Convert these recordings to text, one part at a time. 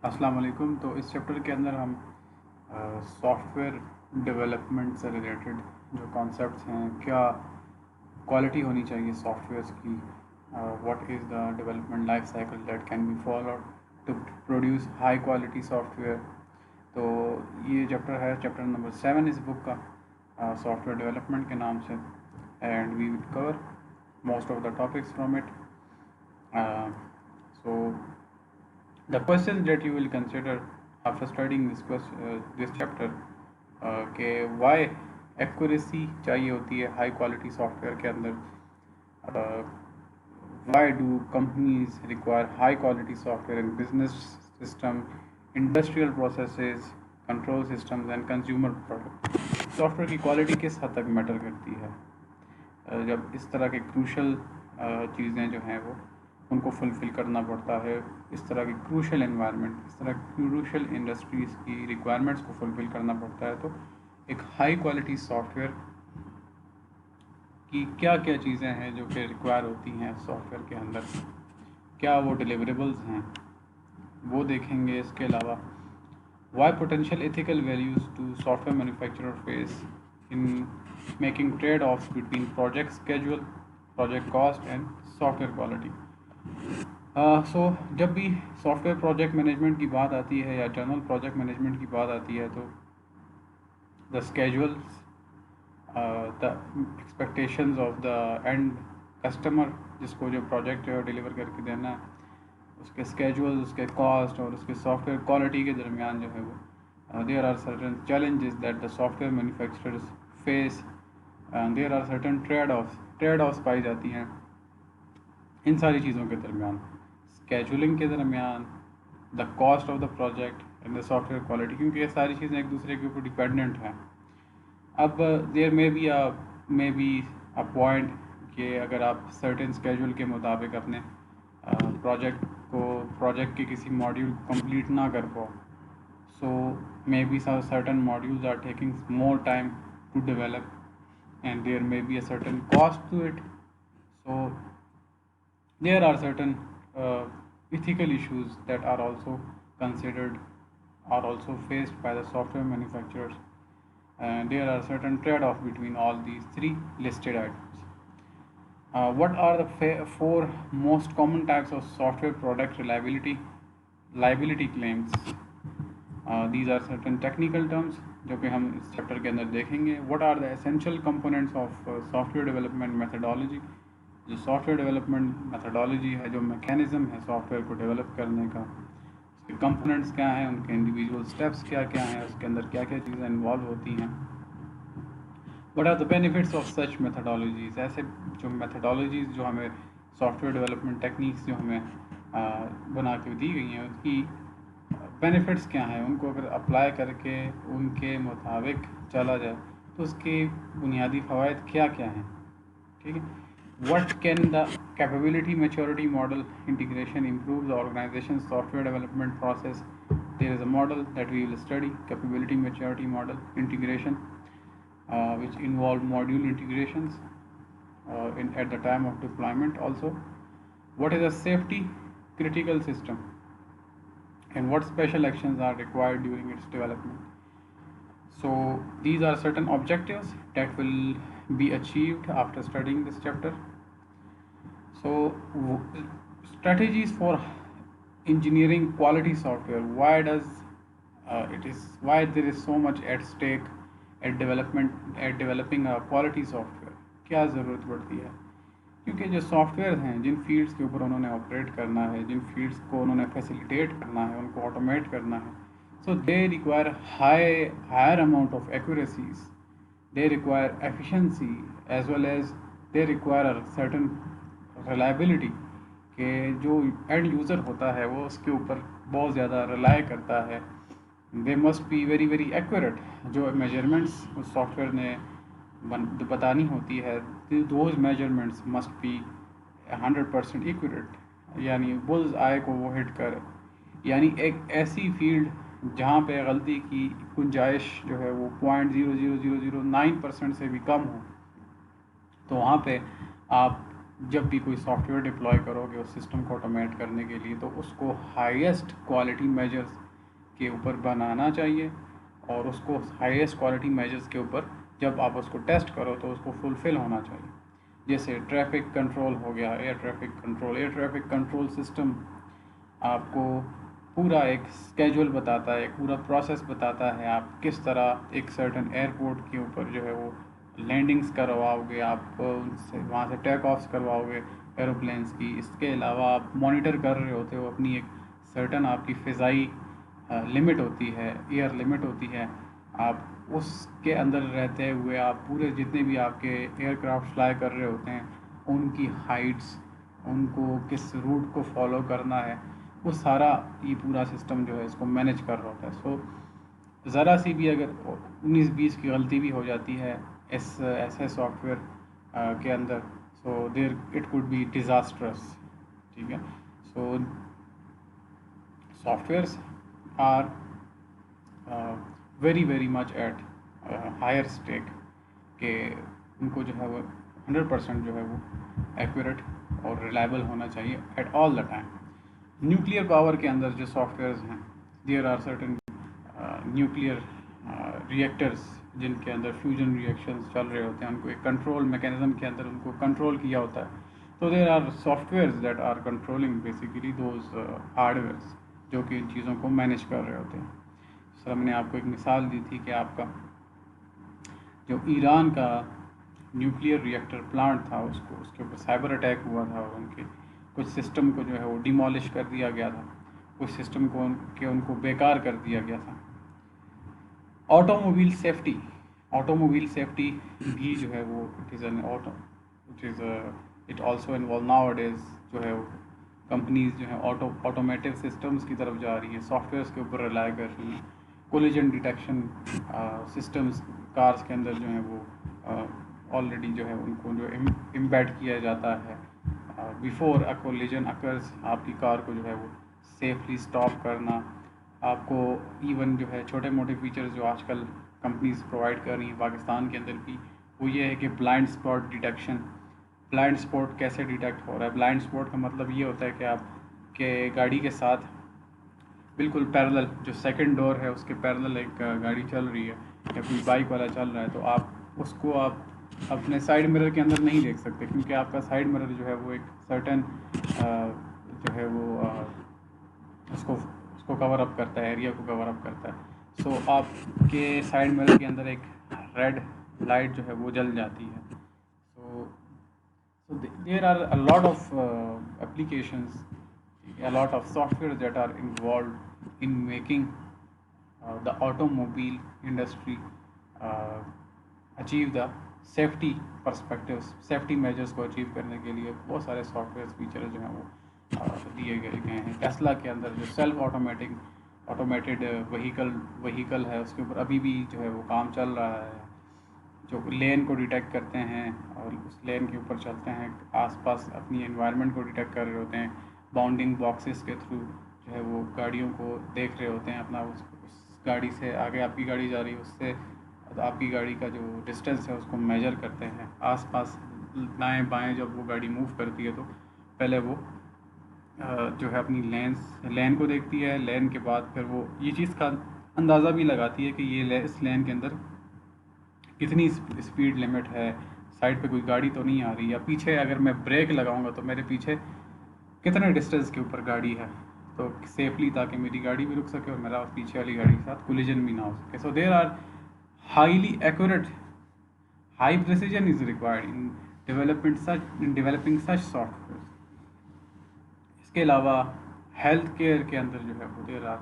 السلام علیکم. تو اس چیپٹر کے اندر ہم سافٹ ویئر ڈیولپمنٹ سے ریلیٹڈ جو کانسیپٹس ہیں، کیا کوالٹی ہونی چاہیے سافٹ ویئرس کی، what is the development life cycle that can be followed to produce high quality software. تو یہ چیپٹر ہے چیپٹر نمبر 7 اس بک کا، سافٹ ویئر ڈیولپمنٹ کے نام سے، and we will cover most of the topics from it. So the questions that you will consider after studying this chapter, کہ why accuracy چاہیے ہوتی ہے ہائی کوالٹی سافٹ ویئر کے اندر، why do companies require high quality software in business system, industrial processes, control systems and consumer product. Soft where کی quality کس حد تک metre کرتی ہے جب اس طرح کے کروشل چیزیں جو ہیں وہ ان کو فلفل کرنا پڑتا ہے، اس طرح کی کروشل انوائرمنٹ، اس طرح کروشل انڈسٹریز کی ریکوائرمنٹس کو فلفل کرنا پڑتا ہے. تو ایک ہائی کوالٹی سافٹ ویئر کی کیا کیا چیزیں ہیں جو کہ ریکوائر ہوتی ہیں سافٹ ویئر کے اندر، کیا وہ ڈیلیوریبلز ہیں وہ دیکھیں گے. اس کے علاوہ why potential ethical values to software manufacturer face in making trade offs between project schedule, project cost and software quality. So جب بھی سافٹ ویئر پروجیکٹ مینجمنٹ کی بات آتی ہے یا جنرل پروجیکٹ مینجمنٹ کی بات آتی ہے، تو the schedules, the expectations of the and customer جس کو جو پروجیکٹ جو ہے ڈیلیور کر کے دینا ہے، اس کے اسکیجول، اس کے کاسٹ اور اس کے سافٹ ویئر کوالٹی کے درمیان جو ہے وہ there are certain challenges that the software manufacturers face, there are certain trade offs پائی جاتی ہیں ان ساری چیزوں کے درمیان، اسکیجولنگ کے درمیان، the cost of the project and the software quality, کیونکہ یہ ساری چیزیں ایک دوسرے کے اوپر ڈپینڈنٹ ہیں. اب دیر میں بی اے پوائنٹ کہ اگر آپ سرٹن اسکیجول کے مطابق اپنے پروجیکٹ کے کسی ماڈیول کو کمپلیٹ نہ کر پاؤ، so maybe certain modules are taking more time to develop and there may be a certain cost to it. So there are certain ethical issues that are also considered, are also faced by the software manufacturers, and there are certain trade-off between all these three listed items. What are the four most common types of software product liability claims? These are certain technical terms جو کہ ہم اس chapter کے اندر دیکھیں گے. What are the essential components of software development methodology? جو soft where development methodology ہے، جو mechanism ہے سافٹ ویئر کو ڈیولپ کرنے کا، اس کے کمپوننٹس کیا ہیں، ان کے انڈیویجول اسٹیپس کیا کیا ہیں، اس کے اندر کیا کیا چیزیں انوالو ہوتی ہیں. What are the benefits of such methodologies? ایسے جو میتھڈالوجیز جو ہمیں سافٹ ویئر ڈیولپمنٹ ٹیکنیکس جو ہمیں بنا کے دی گئی ہیں، اس کی بینیفٹس کیا ہیں، ان کو اگر اپلائی کر کے ان کے مطابق چلا جائے تو اس کے بنیادی فوائد کیا کیا ہیں. ٹھیک ہے. What can the capability maturity model integration improve the organization's software development process? There is a model that we will study, capability maturity model integration, which involve module integrations at the time of deployment also. What is a safety critical system and what special actions are required during its development? So these are certain objectives that will be achieved after studying this chapter. So strategies for engineering quality software. Why there is so much at stake at developing a quality software? کیا ضرورت پڑتی ہے؟ کیونکہ جو soft where ہیں، جن fields کے اوپر انہوں نے آپریٹ کرنا ہے، جن فیلڈس کو انہوں نے فیسیلیٹیٹ کرنا ہے، ان کو آٹومیٹ کرنا ہے، so they require higher amount of accuracies, they require efficiency, as well as they require a certain reliability کہ جو اینڈ یوزر ہوتا ہے وہ اس کے اوپر بہت زیادہ ریلائی کرتا ہے. they must be very very accurate. جو میجرمنٹس اس سافٹ ویئر نے بتانی ہوتی ہے، those measurements must be 100% accurate، یعنی بلز آئے کو وہ ہٹ کر، یعنی ایک ایسی فیلڈ جہاں پہ غلطی کی گنجائش جو ہے وہ 0.00009% سے بھی کم ہو، تو وہاں پہ آپ جب بھی کوئی سافٹ ویئر ڈپلوائے کرو گے اس سسٹم کو آٹومیٹ کرنے کے لیے تو اس کو ہائیسٹ کوالٹی میجرز کے اوپر بنانا چاہیے، اور اس کو ہائیسٹ کوالٹی میجرز کے اوپر جب آپ اس کو ٹیسٹ کرو تو اس کو فلفل ہونا چاہیے. جیسے ٹریفک کنٹرول ہو گیا، ایئر ٹریفک کنٹرول سسٹم آپ کو پورا ایک اسکیجول بتاتا ہے، ایک پورا پروسیس بتاتا ہے، آپ کس طرح ایک سرٹن ایئرپورٹ کے اوپر جو ہے وہ لینڈنگز کرواؤ گے، آپ ان سے وہاں سے ٹیک آفس کرواؤ گے ایروپلینس کی. اس کے علاوہ آپ مانیٹر کر رہے ہوتے ہو اپنی ایک سرٹن آپ کی فضائی لمٹ ہوتی ہے، ایئر لمٹ ہوتی ہے، آپ اس کے اندر رہتے ہوئے آپ پورے جتنے بھی آپ کے ایئر کرافٹ فلائی کر رہے ہوتے ہیں ان کی ہائٹس، ان کو کس روٹ کو فالو کرنا ہے، وہ سارا یہ پورا سسٹم جو ہے اس کو مینیج کر رہا ہوتا ہے. سو ذرا سی بھی اگر 19-20 کی غلطی بھی ہو جاتی ہے ایسے سافٹ ویئر کے اندر، so there it could be disastrous. ٹھیک ہے. So softwares are very very much at higher stake کہ ان کو جو ہے وہ 100% جو ہے وہ ایکوریٹ اور ریلائبل ہونا چاہیے at all the time. Nuclear power کے اندر جو سافٹ ویئرز ہیں، there are certain nuclear reactors جن کے اندر فیوژن ریئیکشنز چل رہے ہوتے ہیں، ان کو ایک کنٹرول میکینزم کے اندر ان کو کنٹرول کیا ہوتا ہے. تو there are softwares that are controlling basically those hardwares جو کہ ان چیزوں کو مینیج کر رہے ہوتے ہیں. سر ہم نے آپ کو ایک مثال دی تھی کہ آپ کا جو ایران کا نیوکلیئر ریئیکٹر پلانٹ تھا اس کے اوپر سائبر اٹیک ہوا تھا اور ان کے کچھ سسٹم کو جو ہے وہ ڈیمالش کر دیا گیا تھا، کچھ سسٹم کو ان کو بیکار کر دیا گیا تھا. آٹو موبائل سیفٹی بھی جو ہے وہ it also involve nowadays جو ہے وہ کمپنیز جو ہیں آٹومیٹو سسٹمز کی طرف جا رہی ہیں، سافٹ ویئرس کے اوپر ریلائی کر رہی ہیں. کولیجن ڈیٹیکشن سسٹمز کارز کے اندر جو ہیں وہ آلریڈی جو ہے ان کو جو امبیڈ کیا جاتا ہے بیفور اے کولیجن اکرز، آپ کی کار کو جو ہے وہ سیفلی اسٹاپ کرنا. آپ کو ایون جو ہے چھوٹے موٹے فیچرز جو آج کل کمپنیز پرووائڈ کر رہی ہیں پاکستان کے اندر بھی، وہ یہ ہے کہ blind spot detection. Blind spot کیسے ڈیٹیکٹ ہو رہا ہے؟ بلائنڈ اسپاٹ کا مطلب یہ ہوتا ہے کہ آپ کے گاڑی کے ساتھ بالکل پیرلل جو سیکنڈ ڈور ہے اس کے پیرلل ایک گاڑی چل رہی ہے یا کوئی بائک والا چل رہا ہے، تو آپ اس کو آپ اپنے سائڈ مرر کے اندر نہیں دیکھ سکتے کیونکہ آپ کا سائڈ مرر جو ہے وہ ایک سرٹن جو ہے وہ اس کو کور اپ کرتا ہے، ایریا کو کور اپ کرتا ہے. سو آپ کے سائڈ مرر کے اندر ایک ریڈ لائٹ جو ہے وہ جل جاتی ہے. So there are a lot of applications, a lot of software that are involved in making the automobile industry achieve the safety perspectives. Safety measures کو اچیو کرنے کے لیے بہت سارے سافٹ ویئر فیچرز جو ہیں وہ دیے گئے ہیں. ٹیسلا کے اندر جو سیلف آٹومیٹڈ وہیکل ہے اس کے اوپر ابھی بھی جو ہے وہ کام چل رہا ہے، جو لین کو ڈیٹیکٹ کرتے ہیں اور اس لین کے اوپر چلتے ہیں، آس پاس اپنی انوائرمنٹ کو ڈیٹیکٹ کر رہے ہوتے ہیں. باؤنڈنگ باکسز کے تھرو جو ہے وہ گاڑیوں کو دیکھ رہے ہوتے ہیں، اپنا اس گاڑی سے آگے آپ کی گاڑی جا رہی ہے اس سے آپ کی گاڑی کا جو ڈسٹینس ہے اس کو میجر کرتے ہیں. آس پاس دائیں بائیں جب وہ گاڑی موو کرتی ہے تو پہلے وہ جو ہے اپنی لین کو دیکھتی ہے، لین کے بعد پھر وہ یہ چیز کا اندازہ بھی لگاتی ہے کہ یہ اس لین کے اندر کتنی اسپیڈ لمٹ ہے، سائڈ پہ کوئی گاڑی تو نہیں آ رہی، یا پیچھے اگر میں بریک لگاؤں گا تو میرے پیچھے کتنے ڈسٹینس کے اوپر گاڑی ہے، تو سیفلی تاکہ میری گاڑی بھی رک سکے اور میرا پیچھے والی گاڑی کے ساتھ کولیجن بھی نہ ہو سکے. So there are highly accurate, high precision is required in developing such software. اس کے علاوہ ہیلتھ کیئر کے اندر جو ہے وہ there are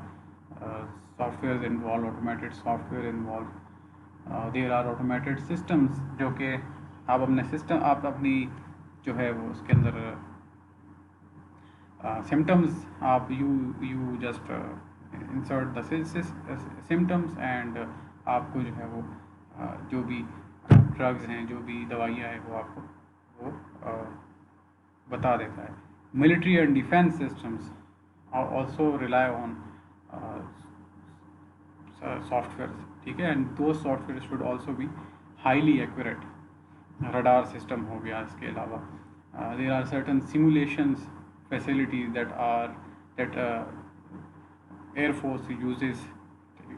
software involve, automated software involve. There are automated systems جو کہ آپ اپنی جو ہے وہ اس کے اندر سمٹمز آپ you just insert the symptoms and آپ کو جو ہے وہ جو بھی ڈرگز ہیں، جو بھی دوائیاں ہیں وہ آپ کو وہ بتا دیتا ہے. Military and defence systems also rely on software. ٹھیک ہے. And those software should also be highly accurate. Radar system ہو گیا. اس کے علاوہ there are certain simulations facilities that air force uses.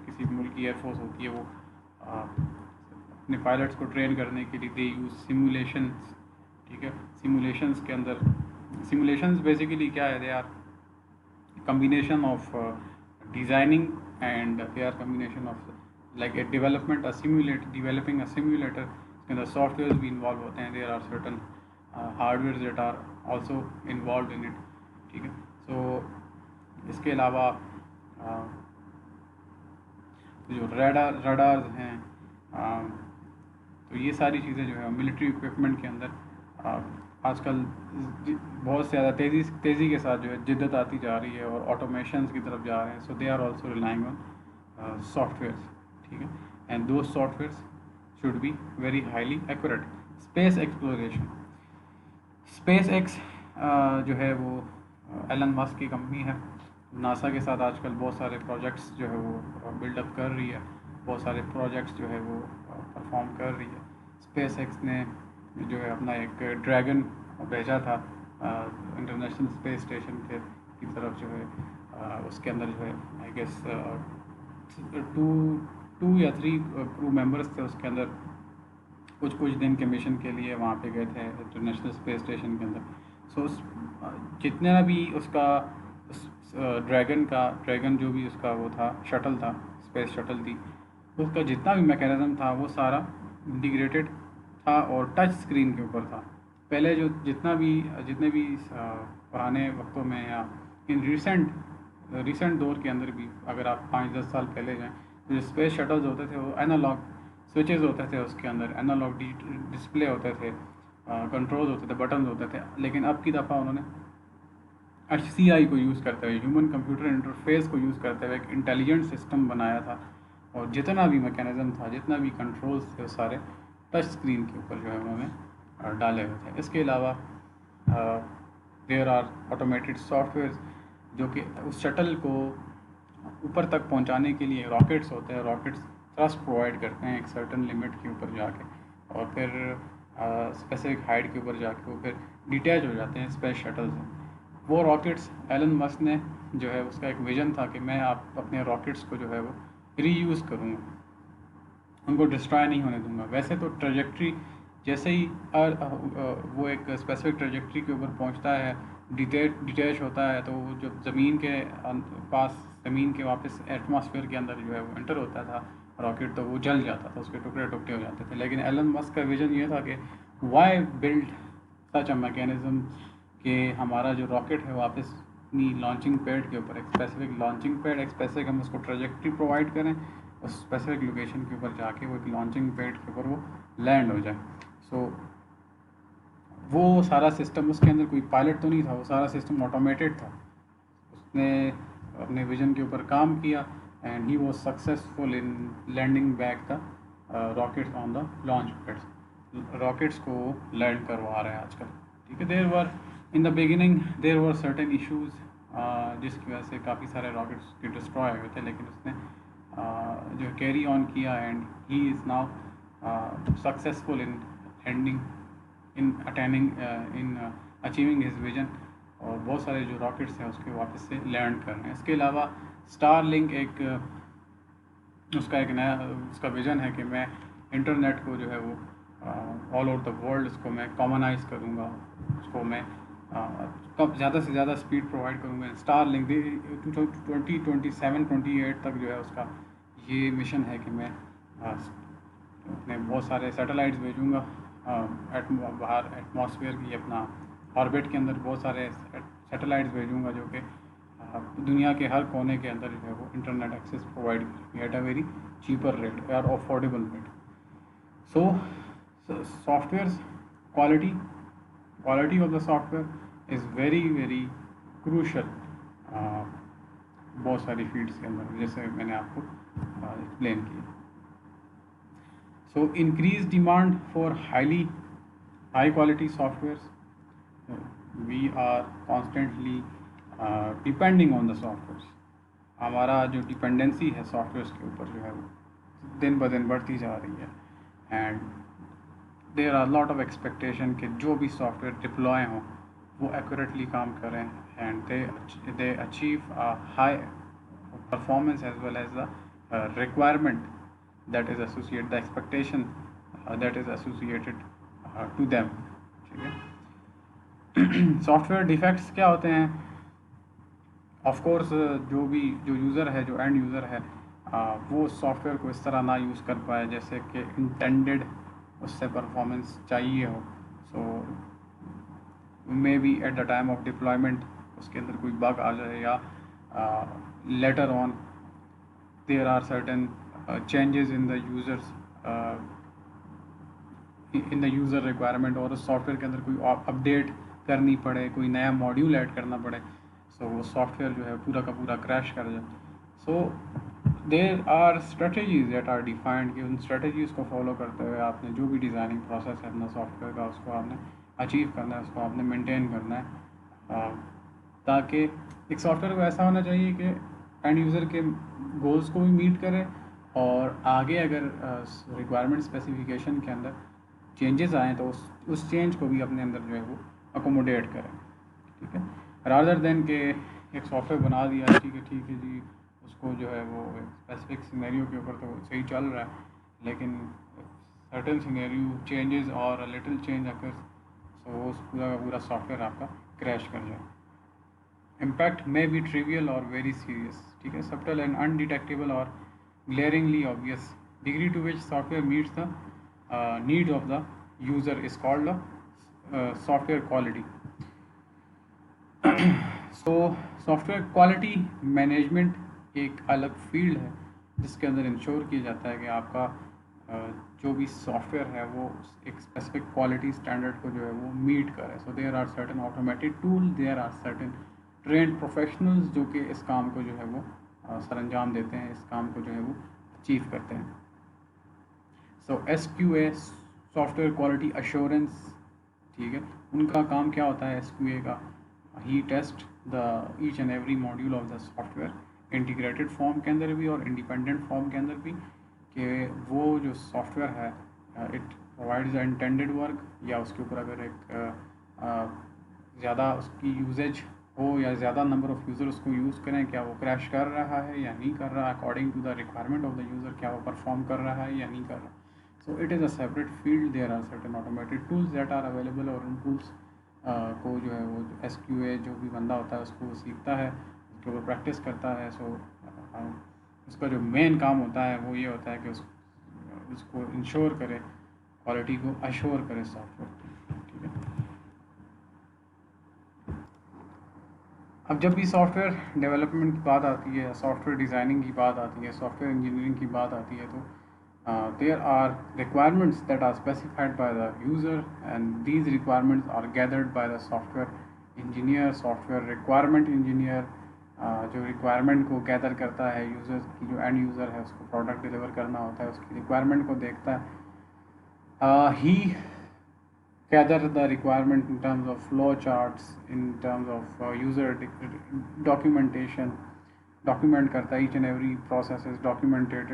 کسی ملک کی ایئر فورس ہوتی ہے وہ اپنے پائلٹس کو ٹرین کرنے کے لیے دے یوز سیمولیشنس. ٹھیک ہے, سیمولیشنس کے اندر سیمولیشنس بیسیکلی کیا ہے, they are combination of designing and they are combination of like a development a simulator developing a simulator and the softwares بھی involved ہوتے ہیں. there are certain hardwares that are also involved in it. ٹھیک ہے, so اس کے علاوہ جو radars ہیں, تو یہ ساری چیزیں جو ہے ملٹری اکوپمنٹ کے اندر آج کل بہت زیادہ تیزی کے ساتھ جو ہے جدت آتی جا رہی ہے اور آٹومیشنز کی طرف جا رہے ہیں. So they are also relying on softwares. ٹھیک ہے, and those softwares should be very highly accurate. Space exploration, SpaceX جو ہے وہ ایلن مسک کی کمپنی ہے. ناسا کے ساتھ آج کل بہت سارے پروجیکٹس جو ہے وہ بلڈ اپ کر رہی ہے, بہت سارے پروجیکٹس جو ہے وہ پرفارم کر رہی ہے. اسپیس ایکس نے جو ہے اپنا ایک ڈریگن بھیجا تھا انٹرنیشنل اسپیس اسٹیشن کی طرف, جو ہے اس کے اندر جو ہے آئی گیس 2 یا 3 کرو ممبرس تھے اس کے اندر. کچھ دن کے مشن کے لیے وہاں پہ گئے تھے انٹرنیشنل اسپیس اسٹیشن کے اندر. سو جتنا بھی اس کا ڈریگن جو بھی اس کا وہ تھا شٹل تھا, اسپیس شٹل تھی, اس کا جتنا بھی میکینزم تھا وہ سارا انٹیگریٹڈ تھا اور ٹچ اسکرین کے اوپر تھا. پہلے جو جتنے بھی پرانے وقتوں میں یا ان ریسنٹ دور کے اندر بھی اگر آپ 5-10 سال پہلے جائیں تو جو اسپیس شٹلز ہوتے تھے وہ اینالاگ سوئچز ہوتے تھے, اس کے اندر اینالاگ ڈسپلے ہوتے تھے, کنٹرول ہوتے تھے, بٹنز ہوتے تھے. لیکن اب کی دفعہ انہوں نے HCI کو یوز کرتے ہوئے, ہیومن کمپیوٹر انٹرفیس کو یوز کرتے ہوئے ایک انٹیلیجنٹ سسٹم بنایا تھا, اور جتنا بھی میکینزم تھا, جتنا بھی کنٹرولز تھے, وہ سارے ٹچ اسکرین کے اوپر جو ہے انہوں نے ڈالے ہوئے تھے. اس کے علاوہ there are automated softwares جو کہ اس شٹل کو اوپر تک پہنچانے کے لیے راکٹس ہوتے ہیں. راکٹس تھرسٹ پرووائڈ کرتے ہیں ایک سرٹن لمٹ کے اوپر جا کے, اور پھر اسپیسیفک ہائٹ کے اوپر جا کے وہ پھر ڈیٹیچ ہو جاتے ہیں اسپیس شٹل سے. وہ راکٹس ایلن مسک نے جو ہے اس کا ایک ویژن تھا کہ میں اپنے راکٹس کو جو ہے وہ ری یوز کروں گا, ان کو ڈسٹرائے نہیں ہونے دوں گا. ویسے تو ٹریجیکٹری جیسے ہی وہ ایک اسپیسیفک ٹریجیکٹری کے اوپر پہنچتا ہے, ڈیٹیچ ہوتا ہے, تو وہ جو زمین کے واپس ایٹماسفیئر کے اندر جو ہے وہ انٹر ہوتا تھا راکٹ, تو وہ جل جاتا تھا, اس کے ٹکڑے ہو جاتے تھے. لیکن ایلن مسک کا ویژن یہ تھا کہ why build such a mechanism کہ ہمارا جو راکٹ ہے واپس اپنی لانچنگ پیڈ کے اوپر ایک اسپیسیفک لانچنگ پیڈ, ایک اسپیسیفک ہم اس کو ٹریجیکٹری پرووائڈ کریں, اس اسپیسیفک لوکیشن کے اوپر جا کے وہ ایک لانچنگ پیڈ کے اوپر وہ لینڈ ہو جائے. سو وہ سارا سسٹم, اس کے اندر کوئی پائلٹ تو نہیں تھا, وہ سارا سسٹم آٹومیٹڈ تھا. اس نے اپنے ویژن کے اوپر کام کیا and he was successful in landing back the rockets on the launch pads. Rockets کو لینڈ کروا رہے ہیں آج کل. ٹھیک ہے, there were in the beginning there were certain issues جس کی وجہ سے کافی سارے راکٹس کے ڈسٹرائے ہوئے تھے, لیکن اس نے جو کیری آن کیا and he is now successful in landing in achieving his vision, اور بہت سارے جو راکٹس ہیں اس کے واپس سے لینڈ کر رہے ہیں. اس کے علاوہ اسٹار لنک اس کا ایک نیا اس کا ویژن ہے کہ میں انٹرنیٹ کو جو ہے وہ آل اوور دا ورلڈ اس کو میں کامنائز کروں گا, اس کو میں زیادہ سے زیادہ اسپیڈ پرووائڈ کروں گا. اسٹار لنک 2027-28 تک جو ہے اس کا یہ مشن ہے کہ میں اپنے بہت سارے سیٹلائٹس بھیجوں گا باہر ایٹماسفیئر کی, اپنا آربٹ کے اندر بہت سارے سیٹلائٹس بھیجوں گا جو کہ دنیا کے ہر کونے کے اندر جو ہے وہ انٹرنیٹ ایکسیس پرووائڈ کریں گے at a very cheaper rate اور affordable rate. So softwares quality of the software is very crucial بہت ساری فیلڈس کے اندر, جیسے میں نے آپ کو ایکسپلین کیا. So increase demand for high quality softwares, we are constantly depending on the softwares. ہمارا جو ڈپینڈنسی ہے سافٹ ویئرس کے اوپر جو ہے وہ دن بدن بڑھتی جا رہی ہے, and there are lot of expectation کہ جو بھی سافٹ ویئر ڈپلوائے ہوں وہ ایکوریٹلی کام کریں and they achieve high performance as well as the requirement that is associated, the expectation that is associated to them. ٹھیک ہے. سافٹ ویئر ڈیفیکٹس کیا ہوتے ہیں؟ آف کورس جو یوزر ہے، جو اینڈ یوزر ہے، وہ سافٹ ویئر کو اس طرح نہ یوز کر پائے جیسے کہ انٹینڈیڈ اس سے پرفارمنس چاہیے ہو. So maybe at the time of deployment اس کے اندر کوئی بگ آ جائے، یا later on there are certain changes in the users in the user requirement, اور اس سافٹ ویئر کے اندر کوئی اپڈیٹ کرنی پڑے، کوئی نیا ماڈیول ایڈ کرنا پڑے، سو وہ سافٹ ویئر جو ہے پورا کا پورا کریش کر جائے. So there are strategies that are defined کہ ان اسٹریٹجیز کو فالو کرتے ہوئے آپ نے جو بھی ڈیزائننگ پروسیس ہے اپنا سافٹ ویئر کا، اس کو آپ نے اچیو کرنا ہے، اس کو آپ نے مینٹین کرنا ہے، تاکہ ایک سافٹ ویئر کو ایسا ہونا چاہیے کہ اینڈ یوزر کے گولس کو بھی میٹ کرے، اور آگے اگر ریکوائرمنٹ اسپیسیفیکیشن کے اندر چینجز آئیں تو اس چینج کو بھی اپنے اندر جو ہے وہ اکوموڈیٹ کریں. ٹھیک ہے، رادر دین کہ ایک سافٹ ویئر بنا دیا، ٹھیک ہے جی، اس کو جو ہے وہ اسپیسیفک سینیریو کے اوپر تو صحیح چل رہا ہے، لیکن سرٹن سینیریو چینجز اور لٹل چینج اکرز، سو اس پورا کا پورا سافٹ ویئر آپ کا کریش کر جائے. امپیکٹ میں بی ٹریویل اور ویری سیریس. ٹھیک ہے، سبٹل اینڈ انڈیٹیکٹیبل اور glaringly obvious. Degree to which software meets the need of the user is called the software quality. So software quality management ایک الگ فیلڈ ہے جس کے اندر انشور کیا جاتا ہے کہ آپ کا جو بھی سافٹ ویئر ہے وہ ایک اسپیسیفک کوالٹی اسٹینڈرڈ کو جو ہے وہ میٹ کرے. So there are certain automated tool, there are certain trained professionals جو کہ اس کام کو جو ہے وہ سر انجام دیتے ہیں، اس کام کو جو ہے وہ اچیو کرتے ہیں. So S Q A software quality assurance, ٹھیک ہے، ان کا کام کیا ہوتا ہے ایس کیو اے کا؟ He test the each and every module of the software, integrated form کے اندر بھی اور انڈیپینڈنٹ فارم کے اندر بھی، کہ وہ جو سافٹ ویئر ہے it provides the intended work, یا اس کے اوپر اگر ایک زیادہ اس کی یوزیج ہو یا زیادہ نمبر آف یوزر اس کو یوز کریں، کیا وہ کریش کر رہا ہے یا نہیں کر رہا، according to the requirement of the user کیا وہ پرفارم کر رہا ہے یا نہیں کر رہا. So it is a separate field. There are certain automated tools that are available, اور ان ٹولس کو جو ہے وہ ایس کیو اے جو بھی بندہ ہوتا ہے اس کو سیکھتا ہے، اس کے اوپر پریکٹس کرتا ہے. سو اس کا جو مین کام ہوتا ہے وہ یہ ہوتا ہے کہ اس کو انشور کرے، کوالٹی کو ایشور کرے سافٹ ویئر. ٹھیک ہے، اب جب بھی سافٹ ویئر ڈیولپمنٹ کی بات آتی ہے، سافٹ ویئر ڈیزائننگ کی بات آتی ہے، سافٹ ویئر انجینئرنگ کی بات آتی ہے، تو there are requirements that are specified by the user, and these requirements are gathered by the software engineer. Software requirement engineer جو ریکوائرمنٹ کو گیدر کرتا ہے، یوزر کی جو اینڈ یوزر ہے اس کو پروڈکٹ ڈلیور کرنا ہوتا ہے، اس کی ریکوائرمنٹ کو دیکھتا ہے. ہی gather the requirement in terms of flow charts, in terms of user documentation, document کرتا ہے. each and every process is documented.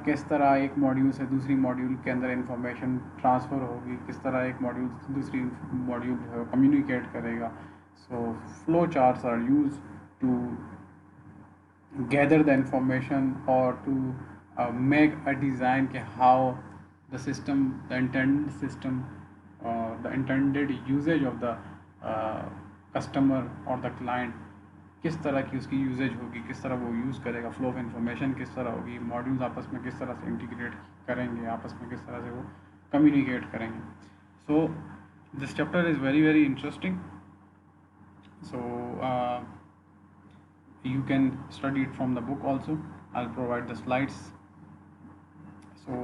کس طرح ایک ماڈیول سے دوسری ماڈیول کے اندر انفارمیشن ٹرانسفر ہوگی، کس طرح ایک ماڈیول سے دوسری ماڈیول جو ہے کمیونیکیٹ کرے گا. So flow charts are use to gather the information اور ٹو میک اے ڈیزائن کہ how the system, the intended system, the intended usage of the customer or the client کس طرح کی اس کی یوزیج ہوگی، کس طرح وہ یوز کرے گا، فلو آف انفارمیشن کس طرح ہوگی، ماڈیولز آپس میں کس طرح سے انٹیگریٹ کریں گے، آپس میں کس طرح سے وہ کمیونیکیٹ کریں گے. So this chapter is very very interesting. So you can study it from the book also. I'll provide the slides. So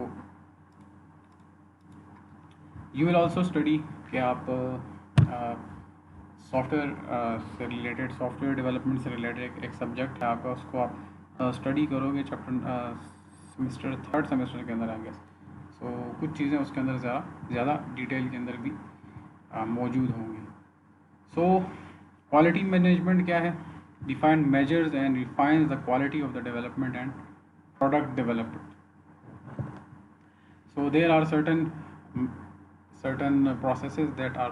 you will also study کہ آپ سافٹ ویئر سے ریلیٹڈ، سافٹ ویئر ڈیولپمنٹ سے related ایک subject ہے آپ کا، اس کو آپ اسٹڈی کرو گے چیپٹر سیمسٹر تھرڈ سیمسٹر کے اندر آئیں گے. سو کچھ چیزیں اس کے اندر زیادہ ڈیٹیل کے اندر بھی موجود ہوں گی. سو کوالٹی مینجمنٹ کیا ہے؟ Define measures and refines the quality of the development and product development. So there are certain certain processes that are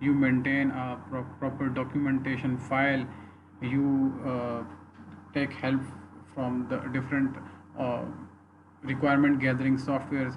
you maintain a proper documentation file, you take help from the different requirement gathering softwares.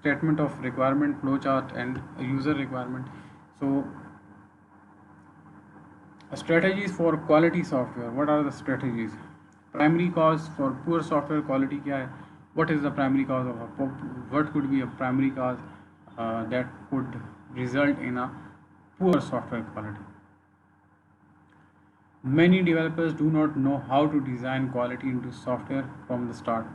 statement of requirement, flow chart and user requirement. So strategies for quality software. What are the strategies? Primary cause for poor software quality kya hai? What is the primary cause of what could be a primary cause that could result in a poor software quality? Many developers do not know how to design quality into software from the start.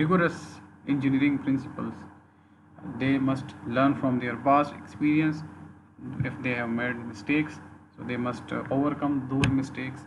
rigorous engineering principles. They must learn from their past experience, if they have made mistakes, so they must overcome those mistakes.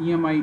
EMI